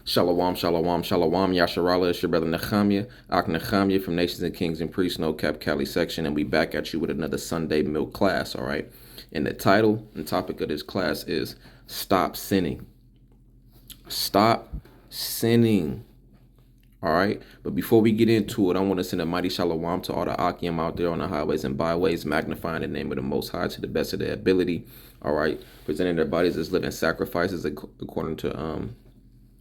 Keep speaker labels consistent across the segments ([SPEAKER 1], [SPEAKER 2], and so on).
[SPEAKER 1] Shalom, shalom, shalom. Yasharahla, it's your brother Nechamiah from Nations and Kings and Priests, NoKaP Cali section, and we back at you with another Sunday milk class, all right? And the title and topic of this class is Stop Sinning. Stop sinning, all right? But before we get into it, I want to send a mighty shalom to all the Akim out there on the highways and byways, magnifying the name of the Most High to the best of their ability, all right? Presenting their bodies as living sacrifices according to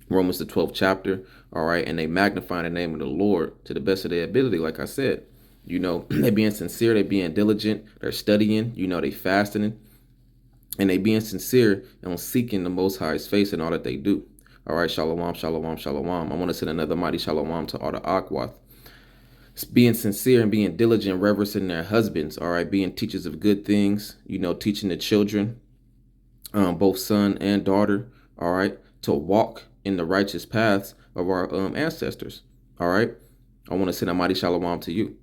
[SPEAKER 1] Romans the 12th chapter, all right, and they magnify the name of the Lord to the best of their ability. Like I said, you know, they being sincere, they being diligent, they're studying, you know, they fasting, and they being sincere and seeking the Most High's face in all that they do. All right, shalom, shalom, shalom. I want to send another mighty shalom to all the Akwath. Being sincere and being diligent, reverencing their husbands, all right, being teachers of good things, you know, teaching the children, both son and daughter, all right, to walk in the righteous paths of our ancestors. All right. I want to send a mighty shalom to you.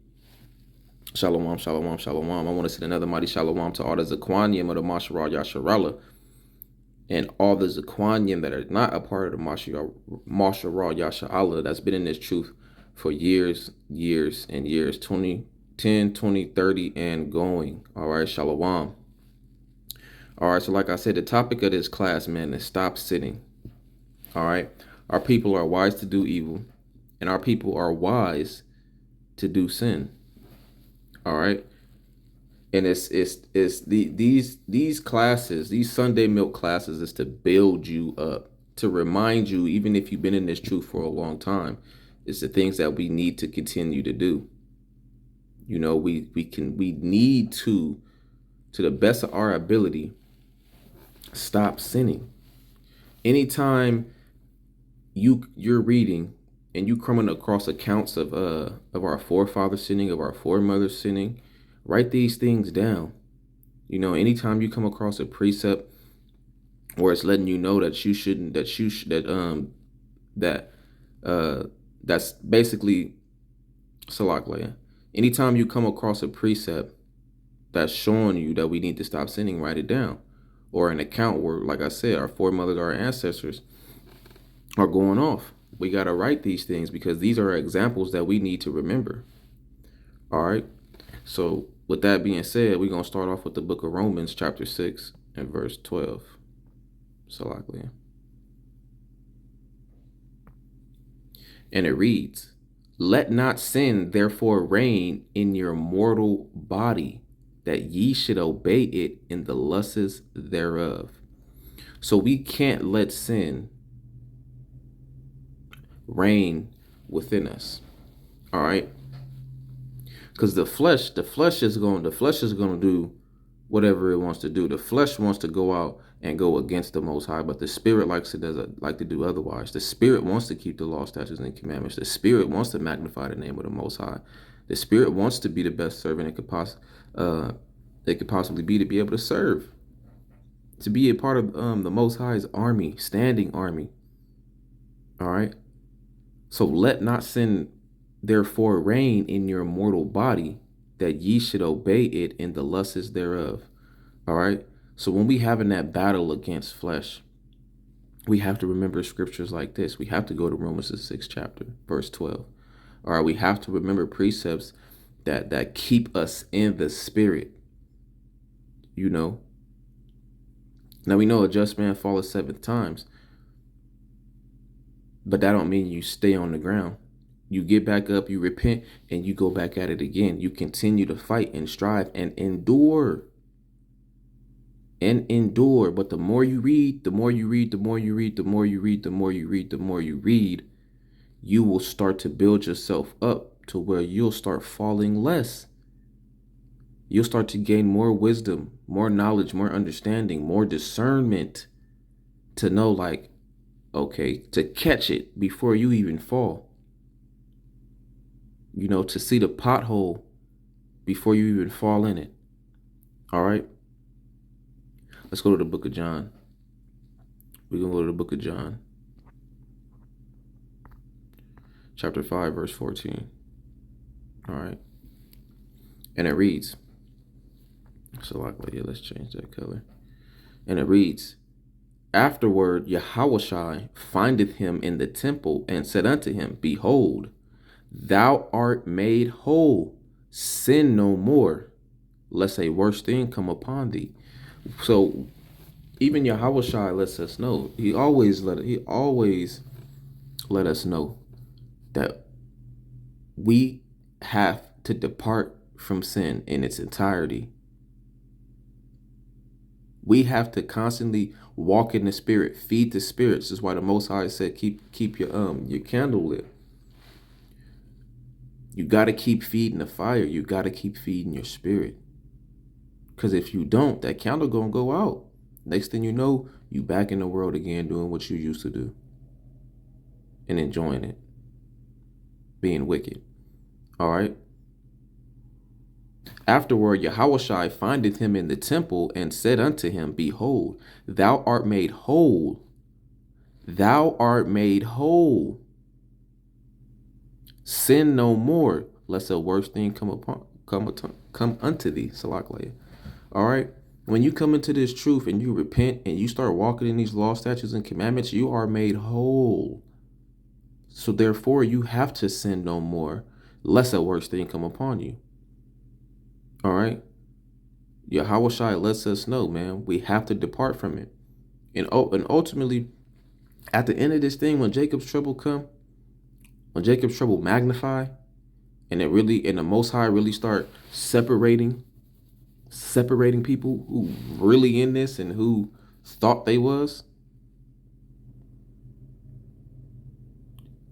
[SPEAKER 1] Shalom, shalom, shalom. I want to send another mighty shalom to all the Zaquanium of the Marshara Yasharhala and all the Zaquanium that are not a part of the Marshara Yasharhala that's been in this truth for years, and years, 10, 20, 30, and going. All right. Shalom. All right. So like I said, the topic of this class, man, is stop sinning. All right. Our people are wise to do evil, and our people are wise to do sin. All right. And these classes, these Sunday milk classes, is to build you up, to remind you, even if you've been in this truth for a long time, it's the things that we need to continue to do. You know, we need to the best of our ability, stop sinning. Anytime you're reading and you coming across accounts of our forefathers sinning, of our foremothers sinning, write these things down. You know, anytime you come across a precept where it's letting you know that you shouldn't, that's basically salak. Anytime you come across a precept that's showing you that we need to stop sinning, write it down. Or an account where, like I said, our foremothers, our ancestors are going off. We got to write these things because these are examples that we need to remember. All right. So with that being said, we're going to start off with the book of Romans, chapter 6 and verse 12. Salaklia. And it reads, "Let not sin therefore reign in your mortal body, that ye should obey it in the lusts thereof." So we can't let sin reign within us. All right. Because the flesh is going to do whatever it wants to do. The flesh wants to go out and go against the Most High, but the spirit like to do otherwise. The spirit wants to keep the law, statutes, and commandments. The spirit wants to magnify the name of the Most High. The spirit wants to be the best servant it could possibly be, to be able to serve, to be a part of the Most High's army, standing army. All right. So let not sin therefore reign in your mortal body, that ye should obey it in the lusts thereof. All right. So when we having that battle against flesh, we have to remember scriptures like this. We have to go to Romans the 6th chapter, verse 12. All right. We have to remember precepts that keep us in the spirit. You know. Now we know a just man falleth 7 times, but that don't mean you stay on the ground. You get back up, you repent, and you go back at it again. You continue to fight and strive and endure. But the more you read, you will start to build yourself up to where you'll start falling less. You'll start to gain more wisdom, more knowledge, more understanding, more discernment to know, like, okay, to catch it before you even fall. You know, to see the pothole before you even fall in it. All right. Let's go to the book of John. We're going to go to the book of John. Chapter 5, verse 14. All right. And it reads. So let's change that color. And it reads, Afterward, Yahwahshi findeth him in the temple and said unto him, Behold, thou art made whole. Sin no more, lest a worse thing come upon thee. So even Yahwahshi lets us know. He always let us know that we have to depart from sin in its entirety. We have to constantly walk in the spirit, feed the spirits. This is why the Most High said, keep your candle lit. You got to keep feeding the fire. You got to keep feeding your spirit. Because if you don't, that candle gonna go out. Next thing you know, you back in the world again doing what you used to do. And enjoying it. Being wicked. All right? Afterward, Yahwahshi findeth him in the temple and said unto him, Behold, thou art made whole. Thou art made whole. Sin no more, lest a worse thing come unto thee. Salakia. All right? When you come into this truth and you repent and you start walking in these law, statutes, and commandments, you are made whole. So therefore, you have to sin no more, lest a worse thing come upon you. All right? Yahwahshi lets us know, man, we have to depart from it. And ultimately, at the end of this thing, when Jacob's trouble come, when Jacob's trouble magnify, and the Most High really start separating people who really in this and who thought they was,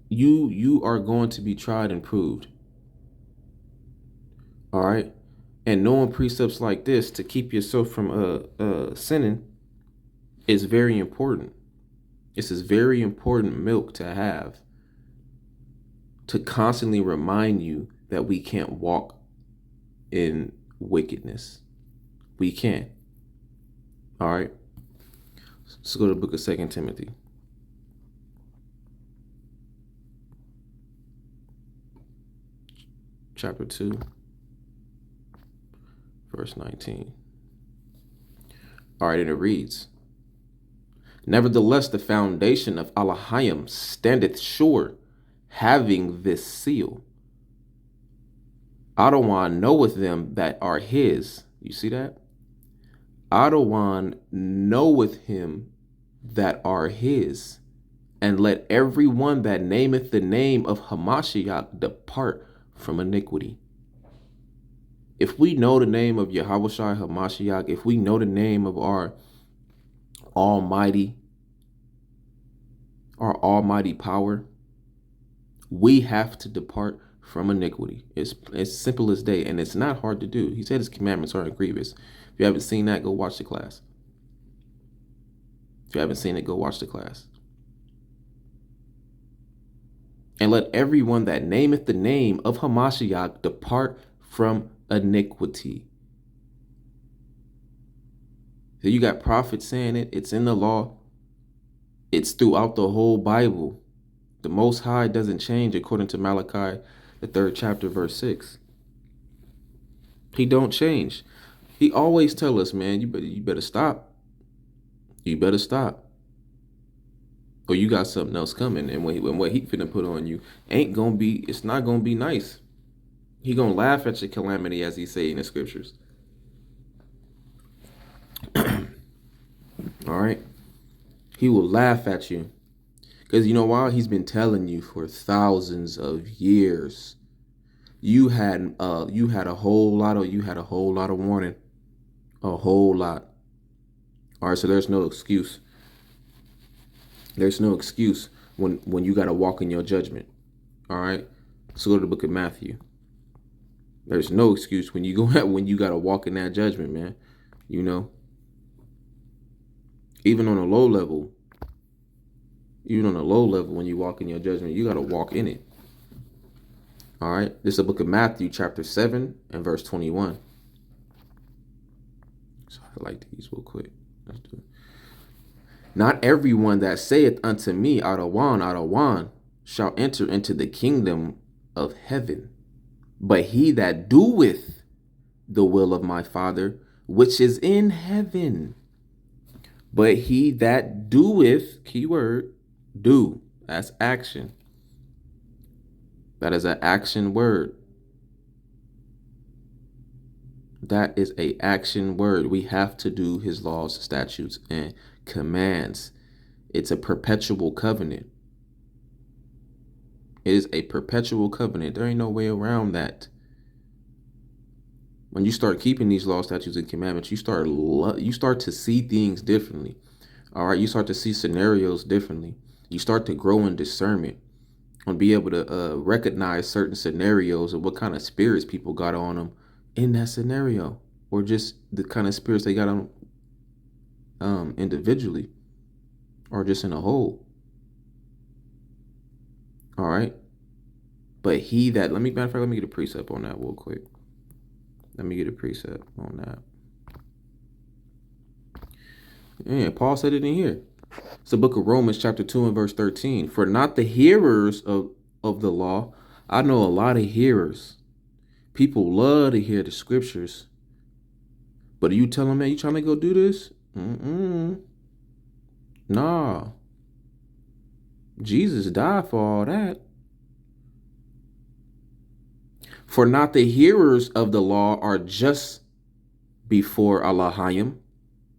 [SPEAKER 1] you are going to be tried and proved. All right? And knowing precepts like this to keep yourself from sinning is very important. This is very important milk to have, to constantly remind you that we can't walk in wickedness. We can't. All right? Let's go to the book of 2 Timothy. Chapter 2, verse 19. All right, and it reads, Nevertheless, the foundation of Elohim standeth sure, having this seal. Adawan knoweth them that are his. You see that? Adawan knoweth him that are his. And let every one that nameth the name of HaMashiac depart from iniquity. If we know the name of Yahwahshi HaMashiac, if we know the name of our almighty power, we have to depart from iniquity. It's as simple as day, and it's not hard to do. He said his commandments aren't grievous. If you haven't seen that, go watch the class. If you haven't seen it, go watch the class. And let everyone that nameth the name of HaMashiach depart from iniquity. So you got prophets saying it. It's in the law. It's throughout the whole Bible. The Most High doesn't change according to Malachi, the 3rd chapter, verse 6. He don't change. He always tell us, man, you better stop. You better stop. Or you got something else coming, and when what he finna put on you it's not gonna be nice. He gonna laugh at your calamity, as he say in the scriptures. All right, he will laugh at you, because you know why? He's been telling you for thousands of years. You had a whole lot of warning, a whole lot. All right, so there's no excuse. There's no excuse when you got to walk in your judgment. All right. Let's go to the book of Matthew. There's no excuse when you got to walk in that judgment, man. You know, even on a low level, when you walk in your judgment, you got to walk in it. All right. This is the book of Matthew, chapter 7 and verse 21. So I like these real quick. Let's do it. Not everyone that saith unto me, Adawan, shall enter into the kingdom of heaven, but he that doeth the will of my Father, which is in heaven. But he that doeth, keyword, do. That's action. That is an action word. That is a action word. We have to do his laws, statutes, and commands. It's a perpetual covenant. It is a perpetual covenant. There ain't no way around that. When you start keeping these laws, statutes, and commandments, you start to see things differently. All right, you start to see scenarios differently. You start to grow in discernment and be able to recognize certain scenarios and what kind of spirits people got on them in that scenario, or just the kind of spirits they got on individually, or just in a whole. All right, but he that let me get a precept on that real quick. Let me get a precept on that. Yeah, Paul said it in here. It's the book of Romans chapter 2 and verse 13. For not the hearers of the law. I know a lot of hearers. People love to hear the scriptures. But are you telling me you trying to go do this? Nah. Jesus died for all that. For not the hearers of the law are just before Allahayim,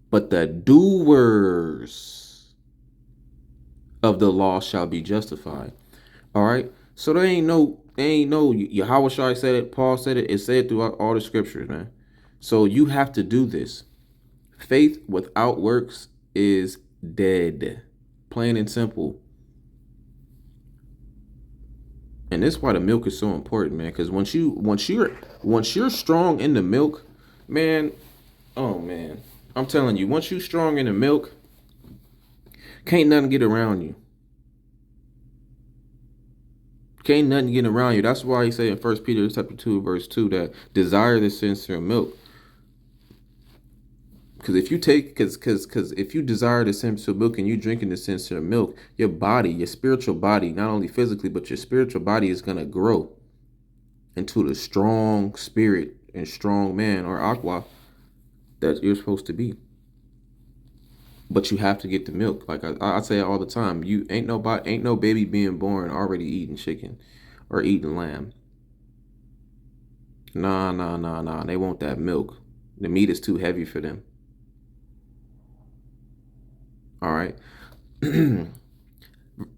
[SPEAKER 1] but the doers of the law shall be justified. All right. So there ain't no Yahwahshi said it, Paul said it, it said throughout all the scriptures, man. So you have to do this. Faith without works is dead. Plain and simple. And that's why the milk is so important, man. Because once you're strong in the milk, man, oh man. I'm telling you, once you're strong in the milk, can't nothing get around you. Can't nothing get around you. That's why he said in 1 Peter chapter 2, verse 2, that desire the sincere milk. Because if you if you desire the sincere milk and you drinking the sincere milk, your body, your spiritual body, not only physically, but your spiritual body is going to grow into the strong spirit and strong man or aqua that you're supposed to be. But you have to get the milk. Like I say all the time, you ain't no baby being born already eating chicken or eating lamb. Nah. They want that milk. The meat is too heavy for them. All right.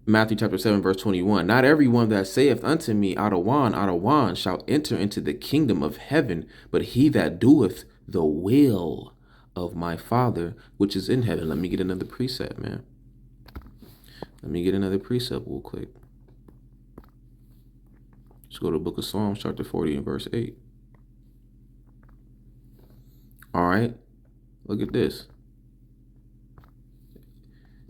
[SPEAKER 1] Matthew chapter 7, verse 21. Not everyone that saith unto me, Adawan, shall enter into the kingdom of heaven, but he that doeth the will of my Father which is in heaven. Let me get another precept, man. Let me get another precept real quick. Let's go to the book of Psalms, chapter 40 and verse 8. All right. Look at this.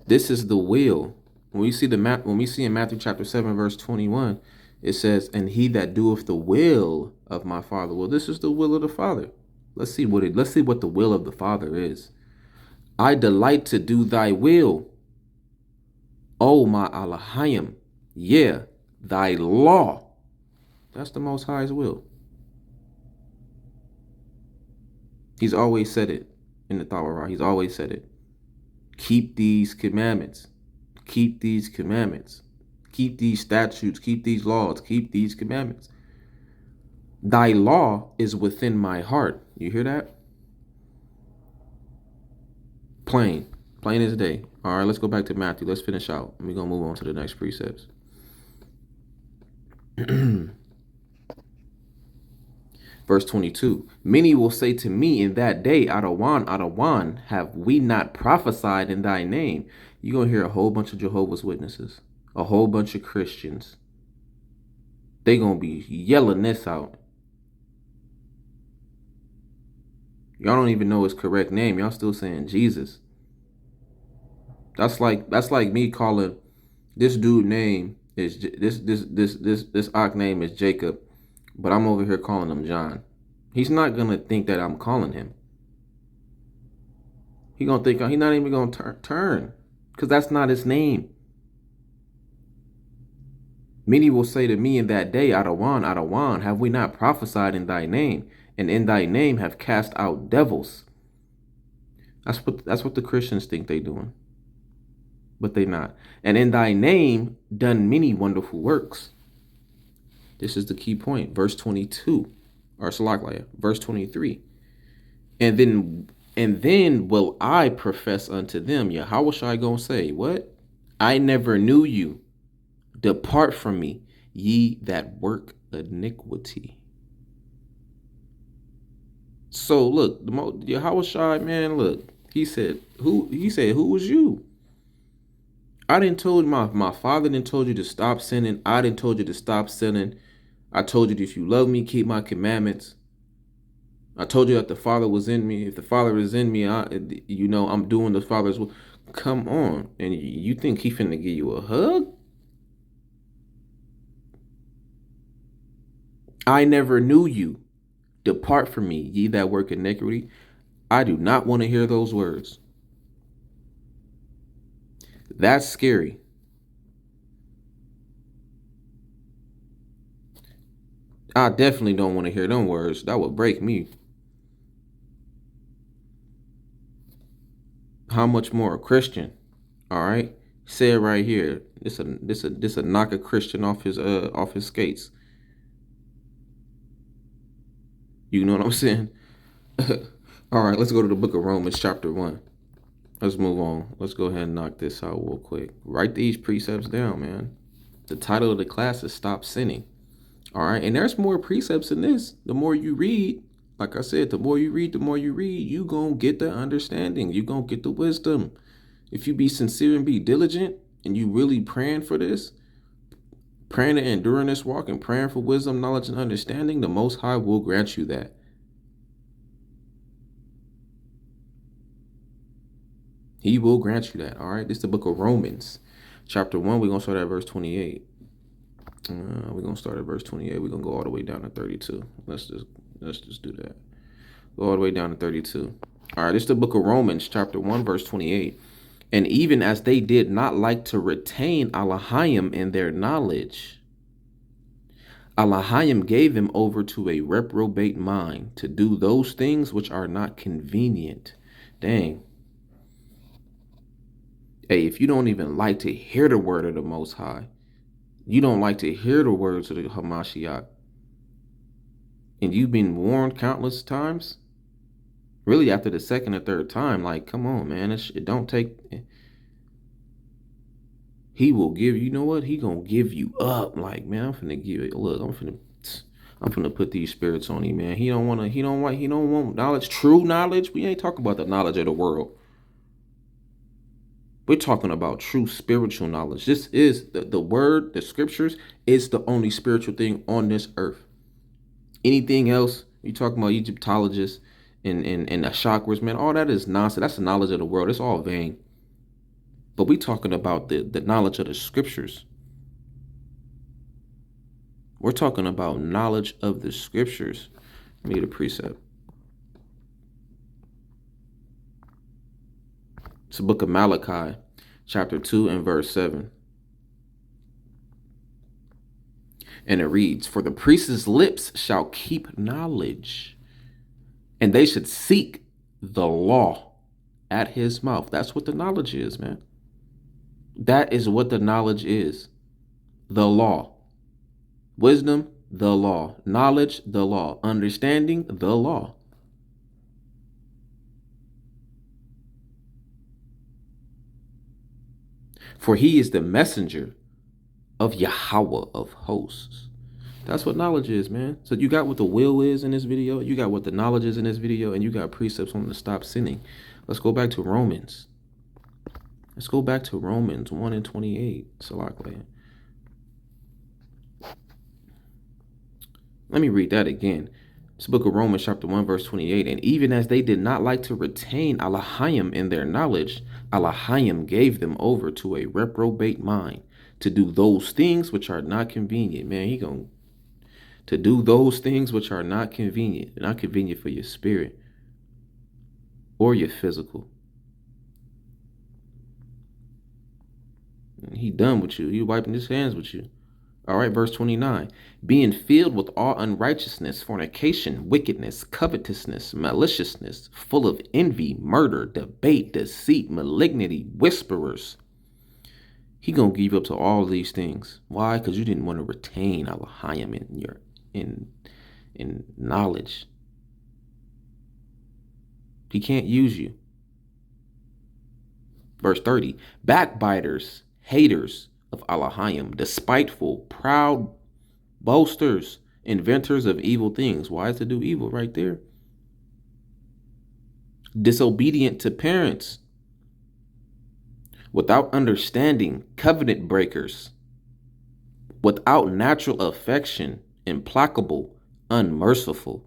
[SPEAKER 1] This is the will. When we see in Matthew chapter 7, verse 21, it says, and he that doeth the will of my Father. Well, this is the will of the Father. Let's see what the will of the Father is. I delight to do thy will, O my Allahayim. Yeah, thy law. That's the Most High's will. He's always said it in the Torah. He's always said it. Keep these commandments. Keep these commandments. Keep these statutes. Keep these laws. Keep these commandments. Thy law is within my heart. You hear that? Plain as day. All right, let's go back to Matthew. Let's finish out. We're going to move on to the next precepts. Verse 22. Many will say to me in that day, Adawan, have we not prophesied in thy name? You're going to hear a whole bunch of Jehovah's Witnesses, a whole bunch of Christians. They're going to be yelling this out. Y'all don't even know his correct name. Y'all still saying Jesus. That's like me calling this dude name is this Ak name is Jacob, but I'm over here calling him John. He's not gonna think that I'm calling him. He's gonna think he's not even gonna turn, because that's not his name. Many will say to me in that day, Adawan, have we not prophesied in thy name, and in thy name have cast out devils? That's what the Christians think they doing, but they not. And in thy name done many wonderful works. This is the key point. Verse 22, or Salakia, verse 23. And then will I profess unto them, Yahwahshi gonna say, what? I never knew you. Depart from me, ye that work iniquity. So look, Yahwahshi, man, look, he said, who was you? I didn't told my father didn't told you to stop sinning. I didn't told you to stop sinning. I told you that if you love me, keep my commandments. I told you that the Father was in me. If the Father is in me, I'm doing the Father's will. Come on. And you think he finna give you a hug? I never knew you. Depart from me, ye that work iniquity. I do not want to hear those words. That's scary. I definitely don't want to hear them words. That would break me. How much more a Christian? All right, say it right here. This a knock a Christian off his skates. You know what I'm saying? All right, let's go to the book of Romans chapter 1. Let's move on. Let's go ahead and knock this out real quick. Write these precepts down, man. The title of the class is Stop Sinning. All right, and there's more precepts in this. The more you read, like I said, the more you read, you gonna get the understanding. You gonna get the wisdom. If you be sincere and be diligent, and you really praying for this, praying and enduring this walk, and praying for wisdom, knowledge, and understanding, the Most High will grant you that. He will grant you that. All right, this is the book of Romans, chapter 1. We're gonna start at verse 28. We're gonna start at verse 28. We're gonna go all the way down to 32. Let's just do that. Go all the way down to 32. All right, this is the book of Romans, chapter 1, verse 28. And even as they did not like to retain Elohim in their knowledge, Elohim gave them over to a reprobate mind to do those things which are not convenient. Dang. Hey, if you don't even like to hear the word of the Most High, you don't like to hear the words of the Hamashiach, and you've been warned countless times, really after the second or third time, like, come on, man, it don't take. He will give you know what? He gonna give you up. Like, man, I'm finna give it. Look, I'm finna put these spirits on you, man. He don't want knowledge, true knowledge. We ain't talking about the knowledge of the world. We're talking about true spiritual knowledge. This is the word, the scriptures, is the only spiritual thing on this earth. Anything else, you talking about Egyptologists and the chakras, man, all that is nonsense. That's the knowledge of the world. It's all vain. But we talking about the knowledge of the scriptures. We're talking about knowledge of the scriptures. Let me get a precept. It's the book of Malachi, chapter 2 and verse 7. And it reads, for the priest's lips shall keep knowledge, and they should seek the law at his mouth. That's what the knowledge is, man. That is what the knowledge is. The law. Wisdom, the law. Knowledge, the law. Understanding, the law. For he is the messenger of Yahweh of hosts. That's what knowledge is, man. So you got what the will is in this video, you got what the knowledge is in this video, and you got precepts on to stop sinning. Let's go back to Romans. Let's go back to Romans 1 and 28. Salakla. Let me read that again. It's the book of Romans chapter 1 verse 28. And even as they did not like to retain Elohim in their knowledge, Elohim gave them over to a reprobate mind to do those things which are not convenient. Man, he going to do those things which are not convenient for your spirit or your physical. He done with you. He wiping his hands with you. All right, verse 29. Being filled with all unrighteousness, fornication, wickedness, covetousness, maliciousness, full of envy, murder, debate, deceit, malignity, whisperers. He gonna give up to all these things. Why? Because you didn't want to retain Elohim in your in knowledge. He can't use you. Verse 30. Backbiters, haters of Elohim, despiteful, proud, boasters, inventors of evil things. Why is to do evil right there? Disobedient to parents, without understanding, covenant breakers, without natural affection, implacable, unmerciful.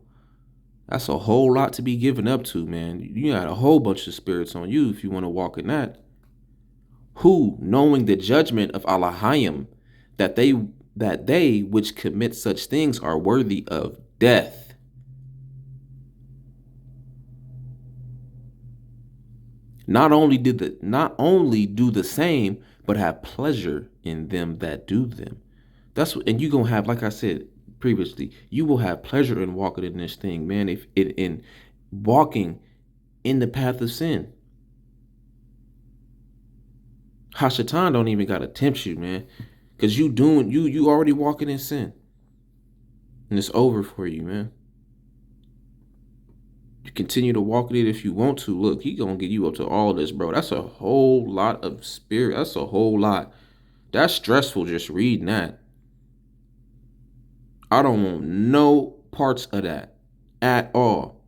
[SPEAKER 1] That's a whole lot to be given up to, man. You got a whole bunch of spirits on you if you want to walk in that. Who, knowing the judgment of Elohim, that they which commit such things are worthy of death. Not only do the same, but have pleasure in them that do them. And you're gonna have, like I said previously, you will have pleasure in walking in this thing, man. If in walking in the path of sin. Hashatan don't even gotta tempt you, man. Cause you already walking in sin. And it's over for you, man. You continue to walk in it if you want to. Look, he gonna get you up to all this, bro. That's a whole lot of spirit. That's a whole lot. That's stressful just reading that. I don't want no parts of that at all.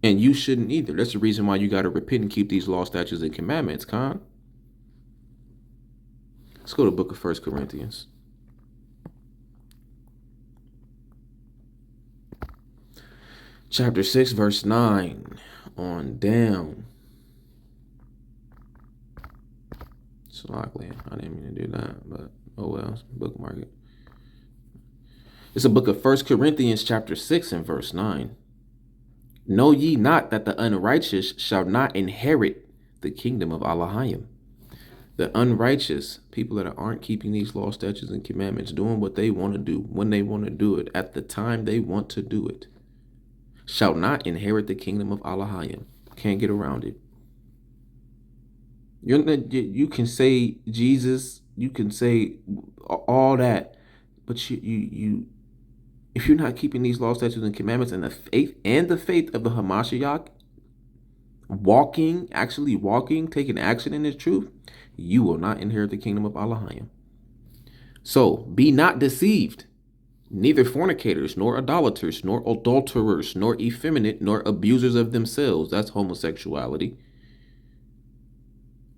[SPEAKER 1] And you shouldn't either. That's the reason why you got to repent and keep these law, statutes, and commandments, Con. Let's go to the book of 1 Corinthians. Chapter 6, verse 9 on down. So likely, I didn't mean to do that, but oh well, bookmark it. It's a book of 1 Corinthians chapter 6 and verse 9. Know ye not that the unrighteous shall not inherit the kingdom of Elohim? The unrighteous, people that aren't keeping these law, statutes, and commandments, doing what they want to do, when they want to do it, at the time they want to do it, shall not inherit the kingdom of Elohim. Can't get around it. You can say Jesus, you can say all that, but you if you're not keeping these law, statutes, and commandments, and the faith of the HaMashiac, actually walking, taking action in this truth, you will not inherit the kingdom of Elohim. So be not deceived. Neither fornicators, nor idolaters, nor adulterers, nor effeminate, nor abusers of themselves, that's homosexuality,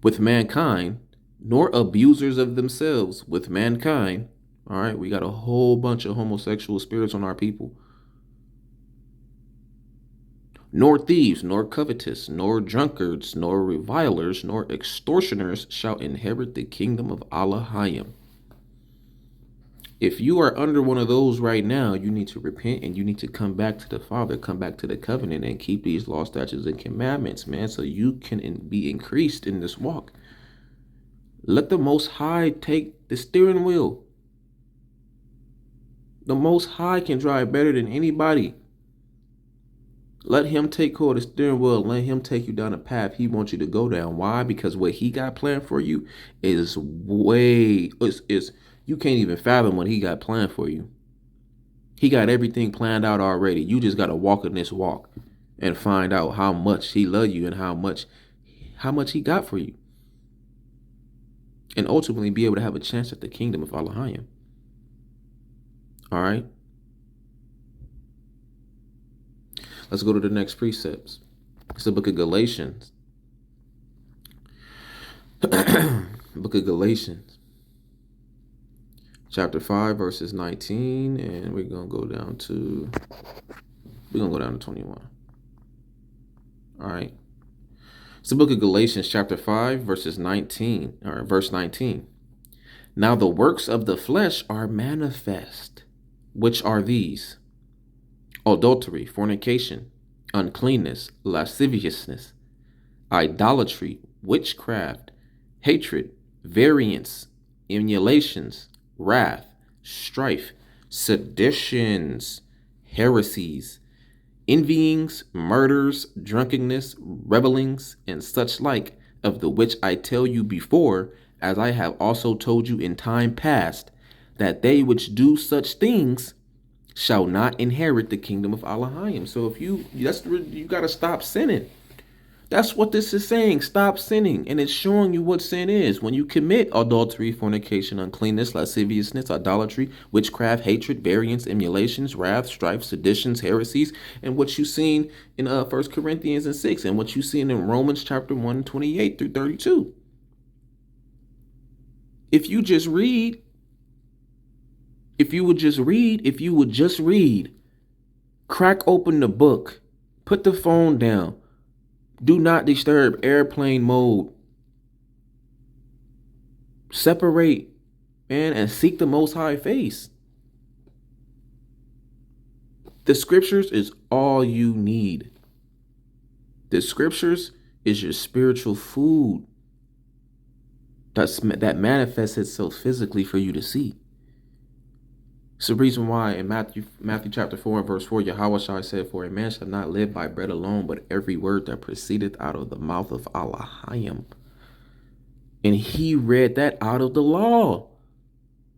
[SPEAKER 1] with mankind, nor abusers of themselves with mankind. All right, we got a whole bunch of homosexual spirits on our people. Nor thieves, nor covetous, nor drunkards, nor revilers, nor extortioners shall inherit the kingdom of Elohim. If you are under one of those right now, you need to repent and you need to come back to the Father, come back to the covenant, and keep these law, statutes, and commandments, man, so you can be increased in this walk. Let the Most High take the steering wheel. The Most High can drive better than anybody. Let him take hold of the steering wheel. Let him take you down the path he wants you to go down. Why? Because what he got planned for you is you can't even fathom what he got planned for you. He got everything planned out already. You just got to walk in this walk and find out how much he loves you and how much he got for you. And ultimately be able to have a chance at the kingdom of Elohim. All right. Let's go to the next precepts. It's the book of Galatians. Book of Galatians. Chapter 5, verses 19, and we're gonna go down to 21. All right. It's the book of Galatians, chapter 5, verse 19. Now the works of the flesh are manifest, which are these: adultery, fornication, uncleanness, lasciviousness, idolatry, witchcraft, hatred, variance, emulations, wrath, strife, seditions, heresies, envyings, murders, drunkenness, revellings, and such like, of the which I tell you before, as I have also told you in time past, that they which do such things shall not inherit the kingdom of Elohim. So if you gotta stop sinning. That's what this is saying. Stop sinning. And it's showing you what sin is. When you commit adultery, fornication, uncleanness, lasciviousness, idolatry, witchcraft, hatred, variance, emulations, wrath, strife, seditions, heresies, and what you've seen in 1 Corinthians and 6, and what you've seen in Romans chapter 1, 28 through 32. If you just read, if you would just read, crack open the book, put the phone down, do not disturb, airplane mode. Separate, man, and seek the Most High face. The scriptures is all you need. The scriptures is your spiritual food that manifests itself physically for you to see. It's the reason why in Matthew chapter 4 and verse 4, Yahwahshi said, "For a man shall not live by bread alone, but every word that proceedeth out of the mouth of Elohim." And he read that out of the law.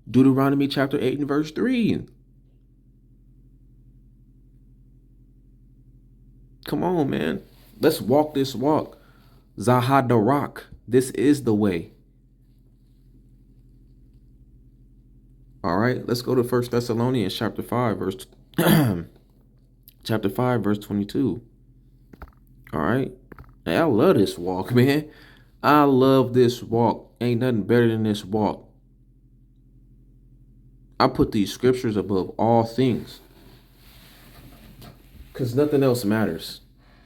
[SPEAKER 1] Deuteronomy chapter 8 and verse 3. Come on, man. Let's walk this walk. Zahadarak. This is the way. All right, let's go to 1 Thessalonians chapter 5, verse 22. All right. Hey, I love this walk, man. I love this walk. Ain't nothing better than this walk. I put these scriptures above all things, because nothing else matters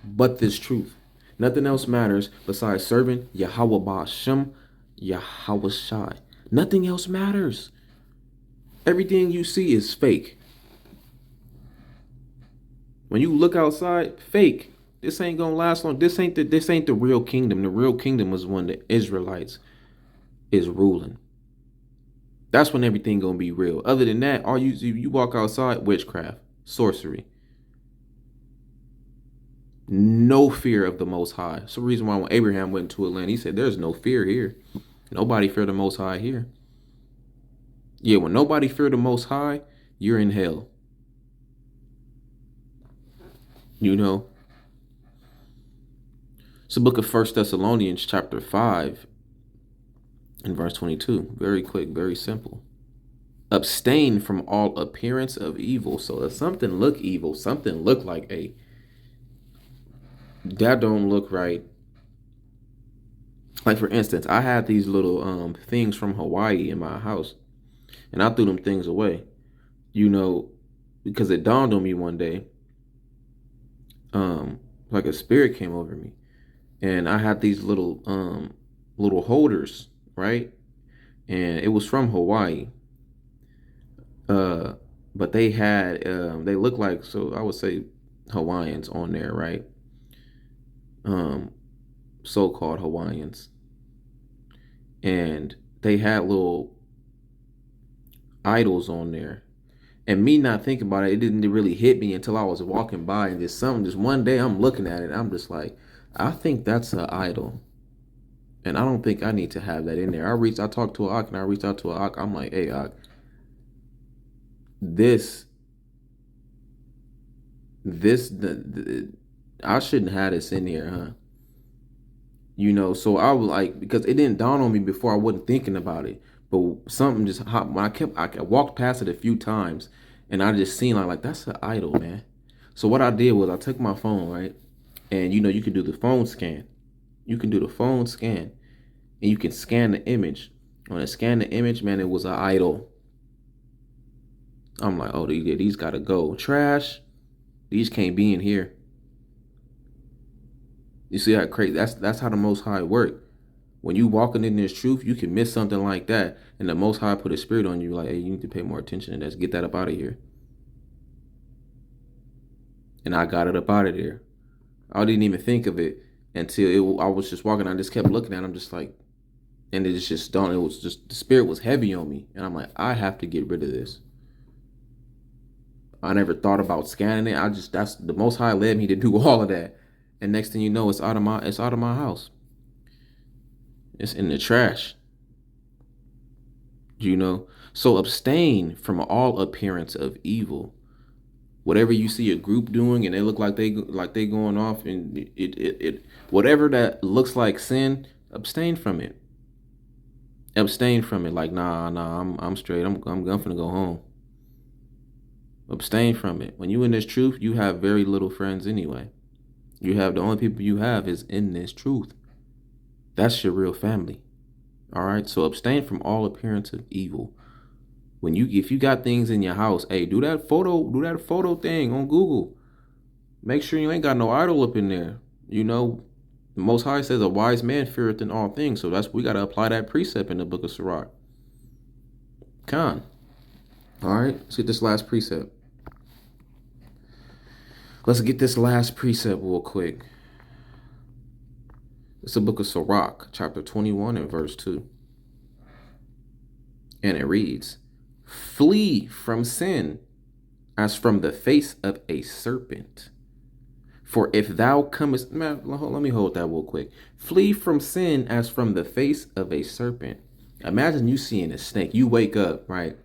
[SPEAKER 1] but this truth. Nothing else matters besides serving Yahweh Ba'ashem, Yahwahshi. Nothing else matters. Everything you see is fake. When you look outside, fake. This ain't gonna last long. This ain't the real kingdom. The real kingdom is when the Israelites is ruling. That's when everything gonna be real. Other than that, all you walk outside, witchcraft, sorcery. No fear of the Most High. It's the reason why when Abraham went into a land, he said, "There's no fear here. Nobody fear the Most High here." Yeah, when nobody fear the Most High, you're in hell. You know? It's the book of 1 Thessalonians chapter 5 and verse 22. Very quick, very simple. Abstain from all appearance of evil. So if something look evil, something look like that don't look right. Like for instance, I had these little things from Hawaii in my house, and I threw them things away, you know, because it dawned on me one day, like a spirit came over me, and I had these little holders, right? And it was from Hawaii, but they had they look like, so I would say Hawaiians on there, right? So-called Hawaiians, and they had little idols on there, and me not thinking about it, it didn't really hit me until I was walking by, and just one day I'm looking at it, I'm just like, I think that's an idol, and I don't think I need to have that in there. I talked to Ak, and I reached out to Ak. I'm like, "Hey, Ak, I shouldn't have this in here, huh?" You know, so I was like, because it didn't dawn on me before, I wasn't thinking about it. But something just hopped. When I walked past it a few times, and I just seen like that's an idol, man. So what I did was I took my phone, right, and you know you can do the phone scan. You can do the phone scan, and you can scan the image. When I scanned the image, man, it was an idol. I'm like, oh, these gotta go. Trash. These can't be in here. You see how crazy? That's how the Most High work. When you walking in this truth, you can miss something like that, and the Most High put a spirit on you, like, hey, you need to pay more attention to that. Get that up out of here. And I got it up out of there. I didn't even think of it until I was just walking. I just kept looking at it. I'm just like, And it's just done. It was just, the spirit was heavy on me. And I'm like, I have to get rid of this. I never thought about scanning it. That's the Most High led me to do all of that. And next thing you know, it's out of my house. It's in the trash. You know? So abstain from all appearance of evil. Whatever you see a group doing and they look like they going off, and it whatever that looks like sin, abstain from it. Abstain from it. Like, nah, I'm straight. I'm gonna go home. Abstain from it. When you in this truth, you have very little friends anyway. You have, the only people you have is in this truth. That's your real family. All right. So abstain from all appearance of evil. If you got things in your house, hey, do that photo thing on Google. Make sure you ain't got no idol up in there. You know, the Most High says a wise man feareth in all things. So we got to apply that precept in the book of Sirach. All right, let's get this last precept. Real quick. It's the book of Sirach, chapter 21 and verse 2. And it reads, flee from sin as from the face of a serpent. For if thou comest, man, let me hold that real quick. Flee from sin as from the face of a serpent. Imagine you seeing a snake. You wake up, right?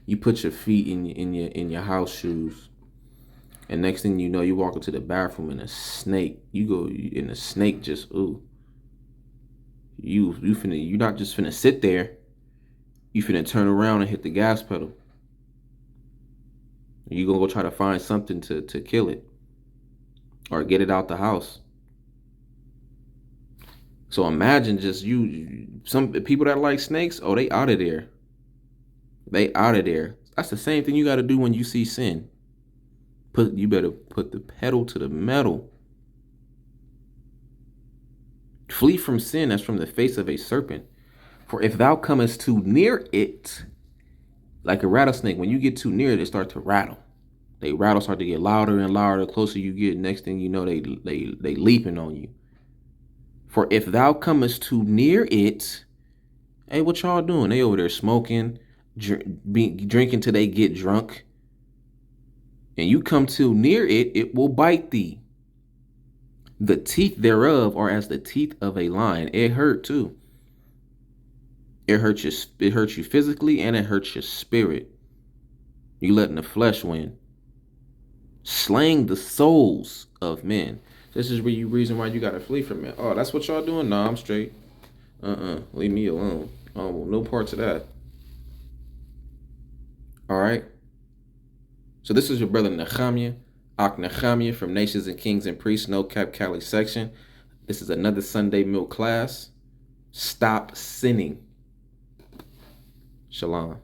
[SPEAKER 1] You put your feet in your house shoes, and next thing you know, you walk into the bathroom and a snake. You go, and the snake just you're not just finna sit there. You finna turn around and hit the gas pedal. You gonna go try to find something to kill it or get it out the house. So imagine just some people that like snakes, oh, they out of there. They out of there. That's the same thing you got to do when you see sin. You better put the pedal to the metal. Flee from sin as from the face of a serpent. For if thou comest too near it, like a rattlesnake, when you get too near it, it starts to rattle. They start to get louder and louder. The closer you get, next thing you know, they leaping on you. For if thou comest too near it, hey, what y'all doing? They over there smoking, drinking till they get drunk. And you come too near it, it will bite thee. The teeth thereof are as the teeth of a lion. It hurt too. It hurts you physically, and it hurts your spirit. You letting the flesh win. Slaying the souls of men. This is reason why you gotta flee from it. Oh, that's what y'all doing? Nah, I'm straight. Leave me alone. Oh, well, no parts of that. All right. So this is your brother NoKaPThreasury from Nations and Kings and Priests, NoKap Cali section. This is another Sunday milk class. Stop sinning. Shalom.